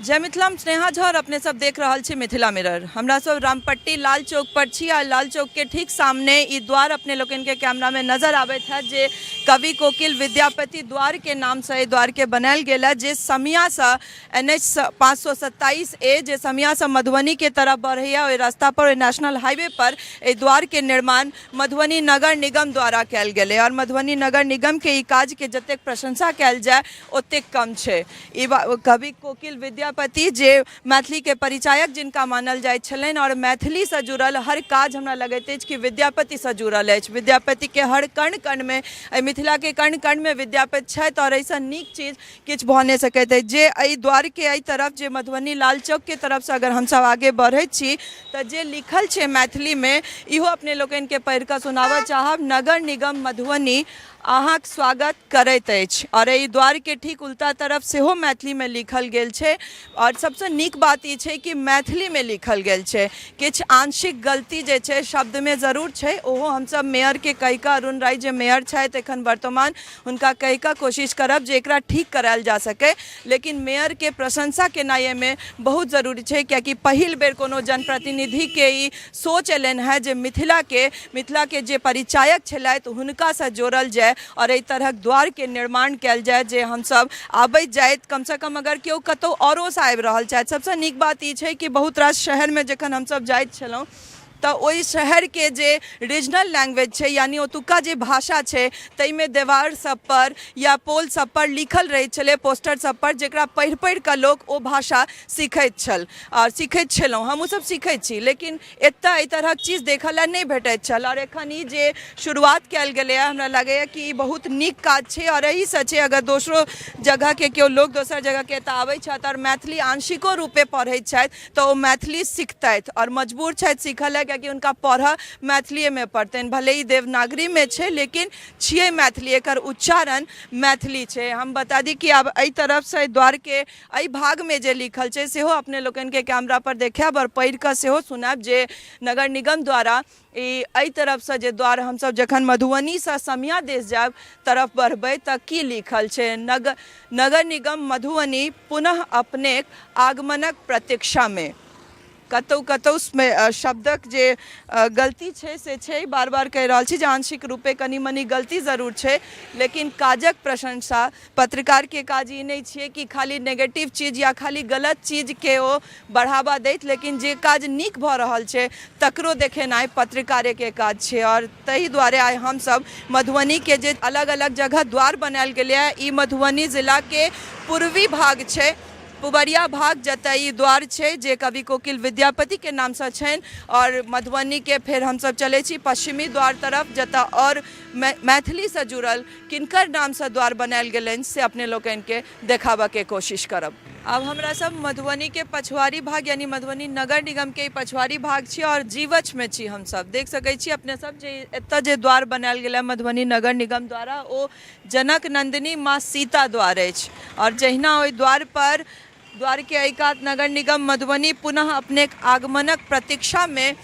जय मिथिला में स्नेहा झा और अपने सब देख रहा छी मिथिला मिरर। हमरा सब रामपट्टी लाल चौक पर छी आ लाल चौक के ठीक सामने ई द्वार अपने लोगन के कैमरा में नजर आवे था जे कवि कोकिल विद्यापति द्वार के नाम से द्वार के बनाल गेला जे समिया से NH 527A जे समिया से मधुबनी के तरफ बढ़ैया ओहि रास्ता पर नेशनल हाईवे पर ए द्वार के निर्माण मधुबनी नगर निगम द्वारा कल गेले और मधुबनी नगर निगम के ई काज के जतेक प्रशंसा कल जाए ओतेक कम छे। कवि कोकिल विद्यापति जे मैथिली के परिचायक जिनका मानल जाय छलन और मैथिली से जुड़ल हर काज हमरा लगैत अछि कि विद्यापति से जुड़ल अछि। विद्यापति के हर कण कण में मिथिला के कण कण में विद्यापति छथि और ऐसा नीक चीज किछु भऽ नहि सकैत अछि जे एहि द्वार के एहि तरफ जे मधुबनी लाल चौक के तरफ से अगर हम सब आगे बढ़ै छी तऽ जे लिखल छै मैथिली में इहो अपने लोगन के पढ़ि कऽ सुनाबऽ चाहब। नगर निगम मधुबनी अहाँक स्वागत करैत अछि और एहि द्वार के ठीक उल्टा तरफ सेहो मैथिली में लिखल गेल छै और सबसे नीक बात ई छै कि मैथिली में लिखल गेल छै। किछु आंशिक गलती जे छै शब्द में जरूर छै, ओहो हमसब मेयर के कहि कऽ अरुण राय जे मेयर छथि एखन वर्तमान हुनका कहि कऽ कोशिश करब जे एकरा ठीक करायल जा सके। लेकिन मेयर के प्रशंसा केनाइ एहिमे बहुत जरूरी छै कियाकि पहिल बेर कोनो जनप्रतिनिधि के ई सोच एलनि है जे मिथिला के जे परिचायक छलथि हुनका से जोड़ल जाए और एहि तरह द्वार के निर्माण कल जाए जे हम सब आबैत जाइत कम से कम अगर केओ कतौ औरो से आबि रहल छथि। सबसे नीक बात ई छै कि बहुत रास शहर में जखन हम सब जाइत छलहुँ तो ओहि शहर के जे रीजनल लैंग्वेज छै यानी ओतुका जे भाषा छै ताहिमे देवार सब पर या पोल सब पर लिखल रहै छलै पोस्टर सब पर जेकरा पढ़ि पढ़ि कऽ लोक ओ भाषा सीखैत छल और सीखैत छलहुँ। हमहूँ सब सीखैत छी लेकिन एतऽ एहि तरहक चीज देखऽ लेल नहि भेटैत छल और एखन ई जे शुरुआत कयल गेलैए हमरा लगैए कि ई बहुत नीक काज छै और एहिसँ छै अगर दोसरो जगह के केओ लोक दोसर जगह के एतऽ आबै छथि और मैथिली आंशिको रूपे पढ़ैत छथि तऽ ओ मैथिली सीखतथि और मजबूर छथि सीखऽ लेल कि उनका पढ़ा मैथिली में पढ़ते भले ही देवनागरी में छे लेकिन छिए मैथिली एकर उच्चारण मैथिली छे। हम बता दी कि अब एहि तरफ से द्वार के एहि भाग में जे लिखल छे सेहो अपने लोगन के कैमरा पर देखाब और पढ़ कऽ सेहो सुनाब जे नगर निगम द्वारा एहि तरफ से जे द्वार हम सब जखन मधुबनी से समिया देश जाब तरफ बढ़बै तऽ की लिखल छे नगर निगम मधुबनी पुनः अपने आगमनक प्रतीक्षा में। कतौ कतौ शब्दक जे गलती छै से छै, बार बार कहि रहल छी जे आंशिक रूपे कनी मनी गलती जरूर छै लेकिन काजक प्रशंसा पत्रकार के काज ई नहीं छिए कि खाली नेगेटिव चीज या खाली गलत चीज के ओ बढ़ावा दैत, लेकिन जे काज नीक भऽ रहल छै तकरो देखेनाइ पत्रकारे के काज छै। और ताहि दुआरे आइ हम सब मधुबनी के जे अलग अलग जगह द्वार बनायल गेलै ई मधुबनी जिला के पूर्वी भाग छै, पुबरिया भाग जतऽ ई द्वार छै जे कवि कोकिल विद्यापति के नाम से छनि और मधुबनी के फिर हम सब चले छी पश्चिमी द्वार तरफ जतऽ और मैथिली से जुड़ल किनकर नाम से द्वार बनायल गेलनि से अपने लोगन के देखाबऽ के कोशिश करब। अब हमरा सब मधुबनी के पछुआरी भाग यानी मधुबनी नगर निगम के पछुआरी भाग छी और जीवछ में छी। हम सब देख सकै छी अपने सब जे एतऽ जे द्वार बनायल गेल मधुबनी नगर निगम द्वारा ओ जनक नंदिनी माँ सीता द्वार अछि और जहिना ओहि द्वार पर द्वार के एकात नगर निगम मधुबनी पुनः अपने आगमनक प्रतीक्षा में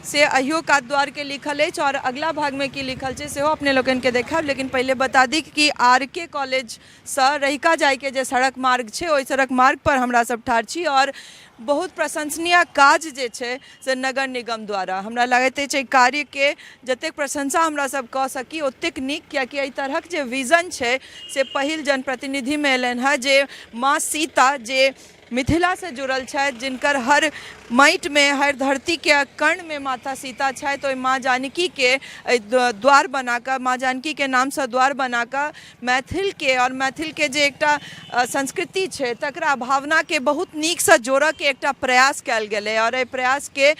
से अहियो का द्वार के लिखल है और अगला भाग में की लिखल है सेहो अपने लोगन के देखा। लेकिन पहले बता दी कि RK कॉलेज से रहिका जाय के जे सड़क मार्ग है ओहि सड़क मार्ग पर हमरा सब ठाढ़ छी और बहुत प्रशंसनीय काज जे छै से नगर निगम द्वारा हमरा लगैत अछि कार्य के जतेक प्रशंसा हमरा सब कऽ सकी ओतेक नीक, कियाकि एहि तरहक जे विजन छै से पहिल जनप्रतिनिधि में एलनि है जे माँ सीता जे मिथिला से जुड़ल छथि जिनकर हर माटि में हर धरती के कर्ण में माता सीता छथि ओहि माँ जानकी के द्वार बनाकर माँ जानकी के नाम से द्वार बनाकर मैथिल के और मैथिल के जे एकटा संस्कृति छै तकरा भावना के बहुत नीक से जोड़ऽ के एकटा प्रयास कयल गेलै और एहि प्रयास के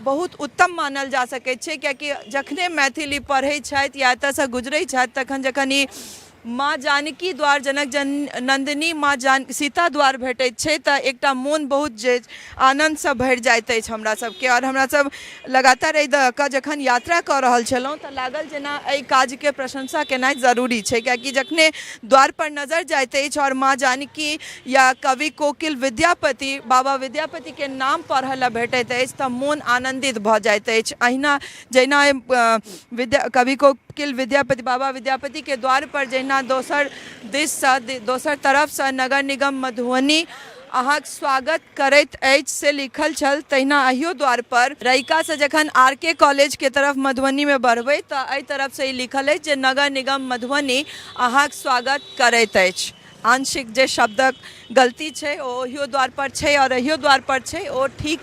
बहुत उत्तम मानल जा सकैत छै कियाकि जखने मैथिली पढ़ै छथि या एतऽ से गुजरै छथि तखन जखन ई माँ जानकी द्वार जनक नंदिनी माँ सीता द्वार भेटैत छै तऽ एकटा मोन बहुत जे आनंद से भरि जाइत अछि हमरा सबके। और हमरा सब लगातार एहि दऽ कऽ जखन यात्रा कऽ रहल छलहुँ तऽ लागल जेना एहि काज के प्रशंसा केनाइ जरूरी छै कियाकि जखने द्वार पर नजर जाइत अछि और माँ जानकी या कवि कोकिल विद्यापति बाबा विद्यापति के नाम पढ़ऽ ला भेटैत अछि तऽ मोन आनंदित भऽ जाइत अछि। अहिना जहिना कवि कोकिल विद्यापति बाबा विद्यापति के द्वार पर जहिना दोसर दिस से दोसर तरफ से नगर निगम मधुबनी अहाँक स्वागत करैत अछि से लिखल छल, तहिना अहियो द्वार पर रैका से जखन RK कॉलेज के तरफ मधुबनी में बढ़बै तऽ एहि तरफ से ई लिखल अछि जे नगर निगम मधुबनी अहाँक स्वागत करैत अछि। आंशिक जे शब्दक गलती छै ओ ओहियो द्वार पर छै और अहियो द्वार पर छै, ओ ठीक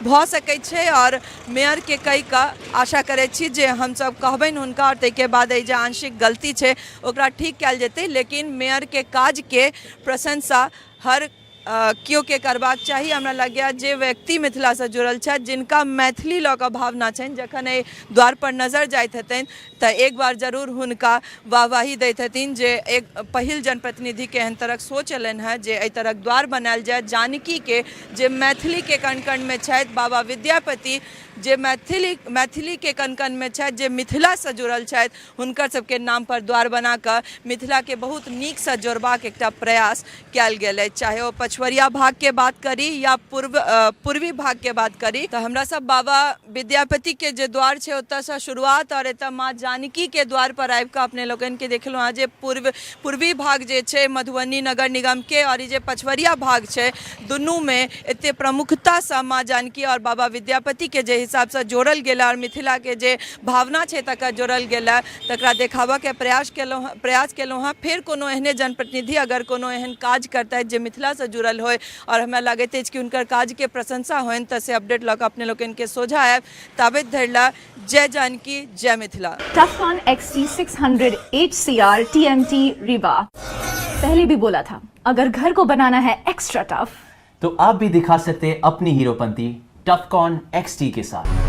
भऽ सकैत छै और मेयर के कहि कऽ आशा करैत छी जे हमसब कहबनि हुनका और ताहिके बाद एहि जे आंशिक गलती छै ओकरा ठीक कयल जेतै। लेकिन मेयर के काज के प्रशंसा हर केओ के करबाक चाही। हमरा लगैया जे व्यक्ति मिथिला से जुड़ल छथि, जिनका मैथिली लऽ कऽ भावना छनि, जखन एहि द्वार पर नजर जाइत हेतनि तऽ एक बार जरूर हुनका वाहवाही दैत हेथिन जे एक पहिल जनप्रतिनिधि के एहन तरहक सोच एलनि हैं जे एहि तरहक द्वार बनायल जाय। जानकी के जे मैथिली के कण कण में छथि, बाबा विद्यापति जे मैथिली के कण कण में छथि, जे मिथिला से जुड़ल छथि, हुनकर सबके नाम पर द्वार बना कऽ मिथिला के बहुत नीक से जोड़बाक एकटा प्रयास कयल गेल अछि। चाहे ओ पछवरिया भाग के बात करी या पूर्वी भाग के बात करी तऽ हमरा सब बाबा विद्यापति के जे द्वार छै ओतऽ से शुरुआत और एतऽ माँ जानकी के द्वार पर आबि कऽ अपने लोगन के देखलहुँ हँ जे पूर्वी भाग जे छै मधुबनी नगर निगम के और ई जे पछवरिया भाग छै, दुनू में एते प्रमुखता से माँ जानकी और बाबा विद्यापति के जे हिसाब से जोड़ल गेल और मिथिला के जे भावना छै तकर जोड़ल गेल, तकरा देखाबऽ के प्रयास केलहुँ हँ। फेर कोनो एहने जनप्रतिनिधि अगर कोनो एहन काज करतथि जे मिथिला से जुड़ल होय और हमरा लगैत अछि कि हुनकर काज के प्रशंसा होनि तऽ से अपडेट लऽ कऽ अपने लोगन के सोझा आयब। ताबत धरि ला जय जानकी जय Mithila. टफकॉन XT 600 HCR TMT Rewa. पहले भी बोला था, अगर घर को बनाना है एक्स्ट्रा टफ तो आप भी दिखा सकते अपनी हीरोपंती टफकॉन XT के साथ।